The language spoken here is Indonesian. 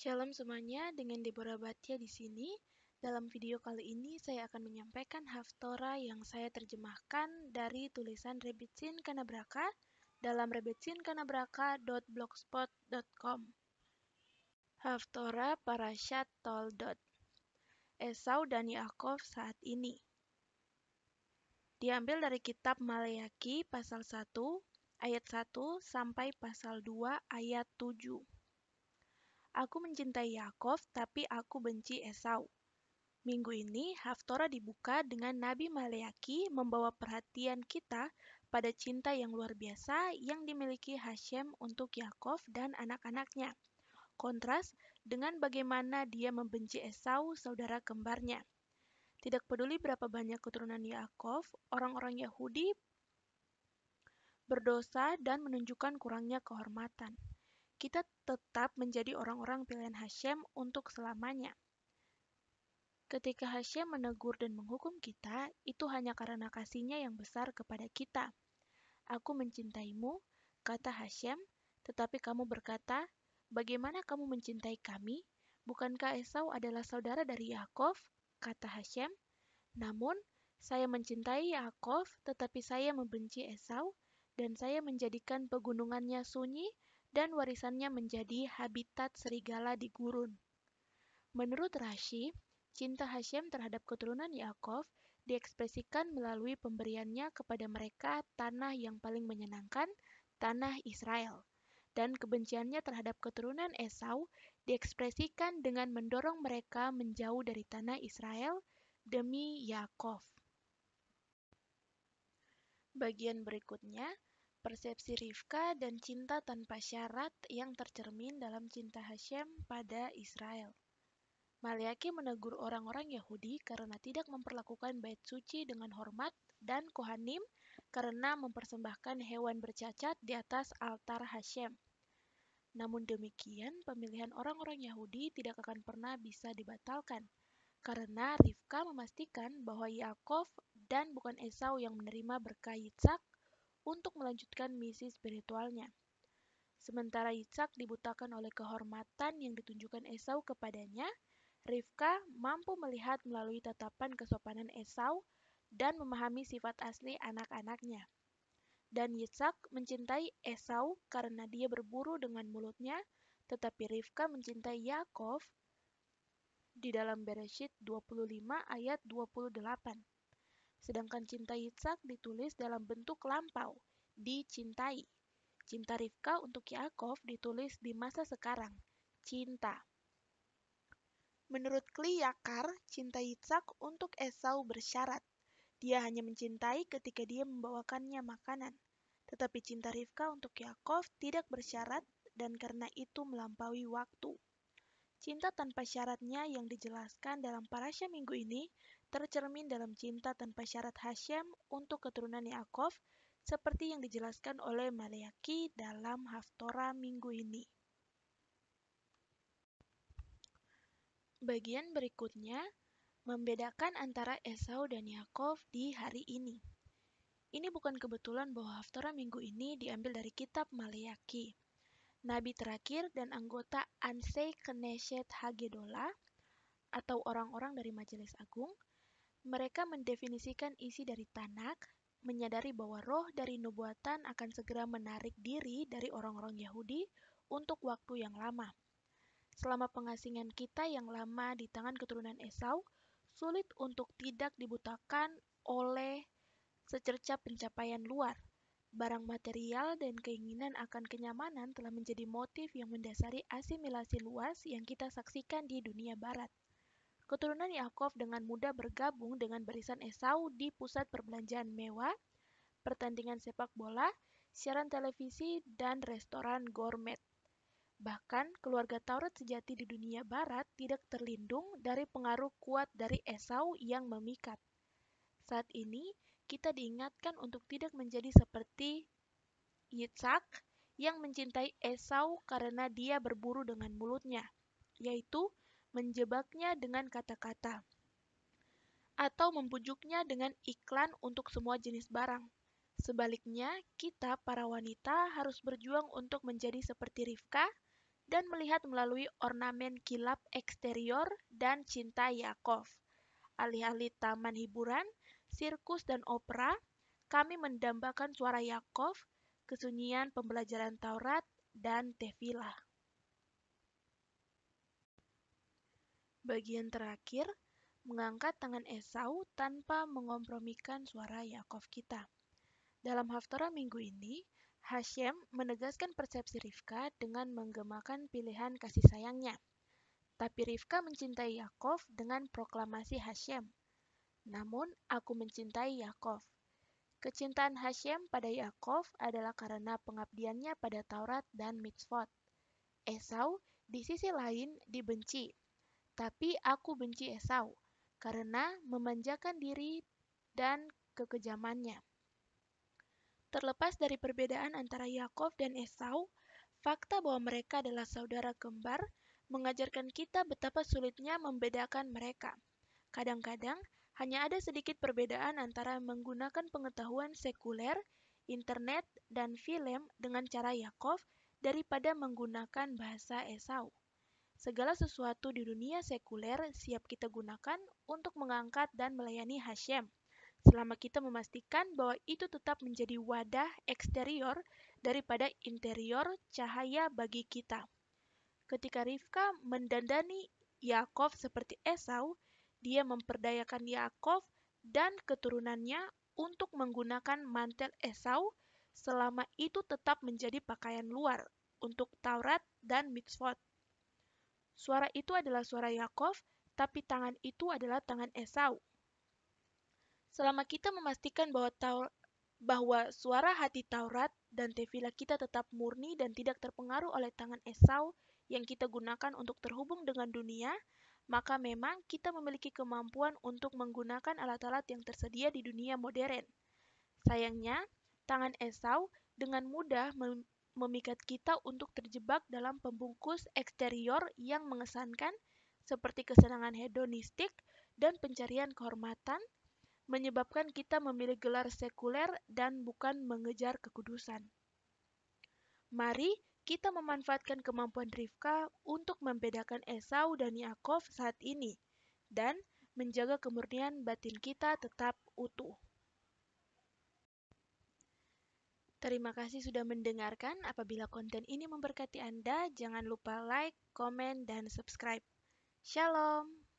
Shalom semuanya, dengan Deborah Batia di sini. Dalam video kali ini saya akan menyampaikan Haftorah yang saya terjemahkan dari tulisan Rebetsin Kanabraka dalam rebetsinKanabraka.blogspot.com. Haftorah Parashat Toldot. Esau dan Yakov saat ini. Diambil dari kitab Maleaki pasal 1 ayat 1 sampai pasal 2 ayat 7. Aku mencintai Yakov, tapi aku benci Esau. Minggu ini, Haftorah dibuka dengan Nabi Maleaki membawa perhatian kita pada cinta yang luar biasa yang dimiliki Hashem untuk Yakov dan anak-anaknya. Kontras dengan bagaimana dia membenci Esau, saudara kembarnya. Tidak peduli berapa banyak keturunan Yakov, orang-orang Yahudi berdosa dan menunjukkan kurangnya kehormatan. Kita tetap menjadi orang-orang pilihan Hashem untuk selamanya. Ketika Hashem menegur dan menghukum kita, itu hanya karena kasih-Nya yang besar kepada kita. Aku mencintaimu, kata Hashem, tetapi kamu berkata, bagaimana kamu mencintai kami? Bukankah Esau adalah saudara dari Yakov? Kata Hashem. Namun, saya mencintai Yakov, tetapi saya membenci Esau, dan saya menjadikan pegunungannya sunyi, dan warisannya menjadi habitat serigala di gurun. Menurut Rashi, cinta Hashem terhadap keturunan Yakov diekspresikan melalui pemberiannya kepada mereka tanah yang paling menyenangkan, tanah Israel. Dan kebenciannya terhadap keturunan Esau diekspresikan dengan mendorong mereka menjauh dari tanah Israel demi Yakov. Bagian berikutnya, persepsi Rivka dan cinta tanpa syarat yang tercermin dalam cinta Hashem pada Israel. Maleaki menegur orang-orang Yahudi karena tidak memperlakukan bait suci dengan hormat dan Kohanim karena mempersembahkan hewan bercacat di atas altar Hashem. Namun demikian, pemilihan orang-orang Yahudi tidak akan pernah bisa dibatalkan, karena Rivka memastikan bahwa Yakov dan bukan Esau yang menerima berkah Yitzhak untuk melanjutkan misi spiritualnya. Sementara Yitzhak dibutakan oleh kehormatan yang ditunjukkan Esau kepadanya, Rivka mampu melihat melalui tatapan kesopanan Esau dan memahami sifat asli anak-anaknya. Dan Yitzhak mencintai Esau karena dia berburu dengan mulutnya, tetapi Rivka mencintai Yakov di dalam Bereshit 25 ayat 28. Sedangkan cinta Yitzhak ditulis dalam bentuk lampau, dicintai. Cinta Rivka untuk Yakov ditulis di masa sekarang, cinta. Menurut Kli Yakar, cinta Yitzhak untuk Esau bersyarat. Dia hanya mencintai ketika dia membawakannya makanan. Tetapi cinta Rivka untuk Yakov tidak bersyarat dan karena itu melampaui waktu. Cinta tanpa syaratnya yang dijelaskan dalam parasha minggu ini tercermin dalam cinta tanpa syarat Hashem untuk keturunan Yakov seperti yang dijelaskan oleh Maleaki dalam Haftorah minggu ini. Bagian berikutnya membedakan antara Esau dan Yakov di hari ini. Ini bukan kebetulan bahwa Haftorah minggu ini diambil dari kitab Maleaki. Nabi terakhir dan anggota Ansei Knesset Hagedolah atau orang-orang dari Majelis Agung, mereka mendefinisikan isi dari Tanak, menyadari bahwa roh dari nubuatan akan segera menarik diri dari orang-orang Yahudi untuk waktu yang lama. Selama pengasingan kita yang lama di tangan keturunan Esau, sulit untuk tidak dibutakan oleh secerca pencapaian luar. Barang material dan keinginan akan kenyamanan telah menjadi motif yang mendasari asimilasi luas yang kita saksikan di dunia barat. Keturunan Yakov dengan mudah bergabung dengan barisan Esau di pusat perbelanjaan mewah, pertandingan sepak bola, siaran televisi, dan restoran gourmet. Bahkan, keluarga Taurat sejati di dunia barat tidak terlindung dari pengaruh kuat dari Esau yang memikat. Saat ini, kita diingatkan untuk tidak menjadi seperti Yitzhak yang mencintai Esau karena dia berburu dengan mulutnya, yaitu menjebaknya dengan kata-kata, atau membujuknya dengan iklan untuk semua jenis barang. Sebaliknya, kita para wanita harus berjuang untuk menjadi seperti Rivka, dan melihat melalui ornamen kilap eksterior dan cinta Yakov. Alih-alih taman hiburan, sirkus, dan opera, kami mendambakan suara Yakov, kesunyian pembelajaran Taurat, dan Tefilah. Bagian terakhir, mengangkat tangan Esau tanpa mengompromikan suara Yakov kita. Dalam Haftarah minggu ini, Hashem menegaskan persepsi Rivka dengan menggemakan pilihan kasih sayangnya. Tapi Rivka mencintai Yakov dengan proklamasi Hashem. Namun, aku mencintai Yakov. Kecintaan Hashem pada Yakov adalah karena pengabdiannya pada Taurat dan Mitzvot. Esau, di sisi lain, dibenci. Tapi aku benci Esau karena memanjakan diri dan kekejamannya. Terlepas dari perbedaan antara Yakov dan Esau, fakta bahwa mereka adalah saudara kembar mengajarkan kita betapa sulitnya membedakan mereka. Kadang-kadang, hanya ada sedikit perbedaan antara menggunakan pengetahuan sekuler, internet, dan film dengan cara Yakov daripada menggunakan bahasa Esau. Segala sesuatu di dunia sekuler siap kita gunakan untuk mengangkat dan melayani Hashem, selama kita memastikan bahwa itu tetap menjadi wadah eksterior daripada interior cahaya bagi kita. Ketika Rivka mendandani Yakov seperti Esau, dia memperdayakan Yakov dan keturunannya untuk menggunakan mantel Esau selama itu tetap menjadi pakaian luar untuk Taurat dan Mitzvot. Suara itu adalah suara Yakov, tapi tangan itu adalah tangan Esau. Selama kita memastikan bahwa suara hati Taurat dan Tefilah kita tetap murni dan tidak terpengaruh oleh tangan Esau yang kita gunakan untuk terhubung dengan dunia, maka memang kita memiliki kemampuan untuk menggunakan alat-alat yang tersedia di dunia modern. Sayangnya, tangan Esau dengan mudah memikat kita untuk terjebak dalam pembungkus eksterior yang mengesankan seperti kesenangan hedonistik dan pencarian kehormatan, menyebabkan kita memilih gelar sekuler dan bukan mengejar kekudusan. Mari kita memanfaatkan kemampuan Rivka untuk membedakan Esau dan Yakov saat ini dan menjaga kemurnian batin kita tetap utuh. Terima kasih sudah mendengarkan. Apabila konten ini memberkati Anda, jangan lupa like, komen, dan subscribe. Shalom.